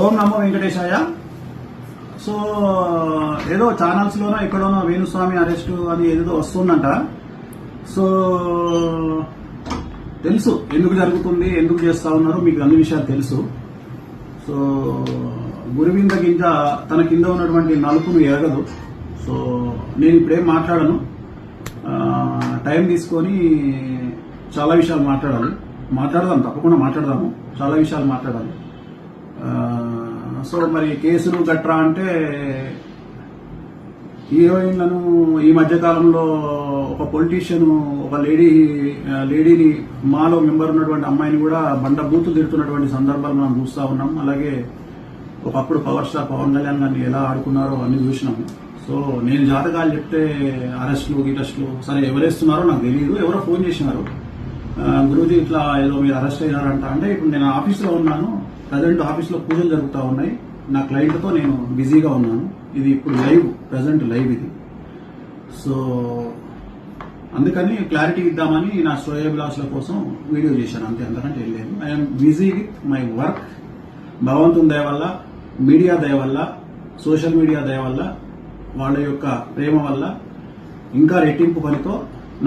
ఓం నమో వెంకటేశాయ. So ఏదో ఛానల్స్లోనో ఎక్కడోనో Venu Swamy arrest అని ఏదో వస్తుందంట. సో తెలుసు ఎందుకు జరుగుతుంది, ఎందుకు చేస్తా ఉన్నారు, మీకు అన్ని విషయాలు తెలుసు. సో గురువింద గింజ తన కింద ఉన్నటువంటి నలుపును ఎరగదు. సో నేను ఇప్పుడేం మాట్లాడను, టైం తీసుకొని చాలా విషయాలు మాట్లాడదాం, తప్పకుండా మాట్లాడదాము, చాలా విషయాలు మాట్లాడాలి. సో మరి కేసులు గట్రా అంటే హీరోయిన్లను ఈ మధ్యకాలంలో ఒక పొలిటీషియన్ ఒక లేడీని మాలో మెంబర్ ఉన్నటువంటి అమ్మాయిని కూడా బండబూతులు తిడుతున్నటువంటి సందర్భాలు మనం చూస్తూ ఉన్నాం. అలాగే ఒకప్పుడు పవర్ స్టార్ పవన్ కళ్యాణ్ గారిని ఎలా ఆడుకున్నారో అన్ని చూసినాము. సో నేను జాతకాలు చెప్తే అరెస్టులు సరే ఎవరేస్తున్నారో నాకు తెలియదు. ఎవరో ఫోన్ చేసినారు, గురూజీ ఇట్లా ఏదో మీరు అరెస్ట్ అయ్యారంట. అంటే ఇప్పుడు నేను ఆఫీస్లో ఉన్నాను, ప్రజెంట్ ఆఫీస్లో పూజలు జరుగుతూ ఉన్నాయి, నా క్లయింట్తో నేను బిజీగా ఉన్నాను. ఇది ఇప్పుడు ప్రజెంట్ లైవ్ ఇది. సో అందుకని క్లారిటీ ఇద్దామని నా శ్రేయోభిలాషుల కోసం వీడియో చేశాను, అంతే, అంతకంటే వెళ్ళలేదు. I'm busy with my work. భగవంతుని దయ వల్ల, మీడియా దయ వల్ల, సోషల్ మీడియా దయ వల్ల, వాళ్ళ యొక్క ప్రేమ వల్ల ఇంకా రెట్టింపు పనితో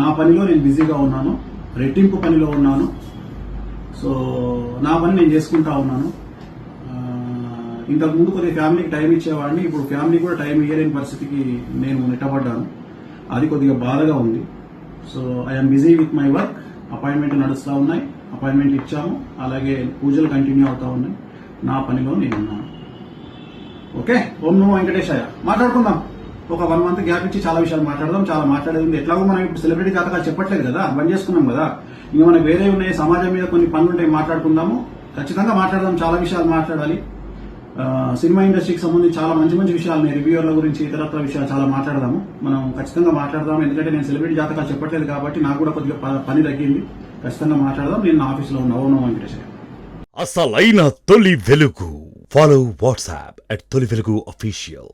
నా పనిలో నేను బిజీగా ఉన్నాను, రెట్టింపు పనిలో ఉన్నాను. సో నా పని నేను చేసుకుంటా ఉన్నాను. ఇంతకుముందు కొద్దిగా ఫ్యామిలీకి టైం ఇచ్చేవాడిని, ఇప్పుడు ఫ్యామిలీ కూడా టైం ఇయ్యలేని పరిస్థితికి నేను నెట్టబడ్డాను. అది కొద్దిగా బాధగా ఉంది. So I'm busy with my work. Appointment నడుస్తూ ఉన్నాయి, అపాయింట్మెంట్ ఇచ్చాము, అలాగే పూజలు కంటిన్యూ అవుతా ఉన్నాయి. నా పనిలో నేను ఉన్నాను. ఓకే, ఓం నమో వెంకటేశాయ. మాట్లాడుకుందాం, ఒక 1 month గ్యాప్ ఇచ్చి చాలా విషయాలు మాట్లాడదాం. చాలా మాట్లాడేది ఉంది. ఎట్లాగో మనం ఇప్పుడు సెలబ్రిటీ జాతకాలు చెప్పట్లేదు కదా, బంద్ చేసుకున్నాం కదా, ఇంకా మనకు వేరే ఉన్నాయి, సమాజం మీద కొన్ని పనులు ఉంటాయి, మాట్లాడుకుందాము, ఖచ్చితంగా మాట్లాడదాం. చాలా విషయాలు మాట్లాడాలి. సినిమా ఇండస్ట్రీకి సంబంధించి చాలా మంచి మంచి విషయాలు, రివ్యూల గురించి, ఇతరత్ర విషయాలు చాలా మాట్లాడదాము. మనం ఖచ్చితంగా మాట్లాడదాం. ఎందుకంటే నేను సెలబ్రిటీ జాతకాలు చెప్పట్లేదు కాబట్టి నాకు కూడా కొద్దిగా పని తగ్గింది. ఖచ్చితంగా మాట్లాడదాం. నేను నా ఆఫీస్లో ఉన్న ఓం నమో వెంకటేశ్వర. అసలైన తొలి వెలుగు. ఫాలో వాట్సాప్ @తొలి వెలుగు అఫీషియల్.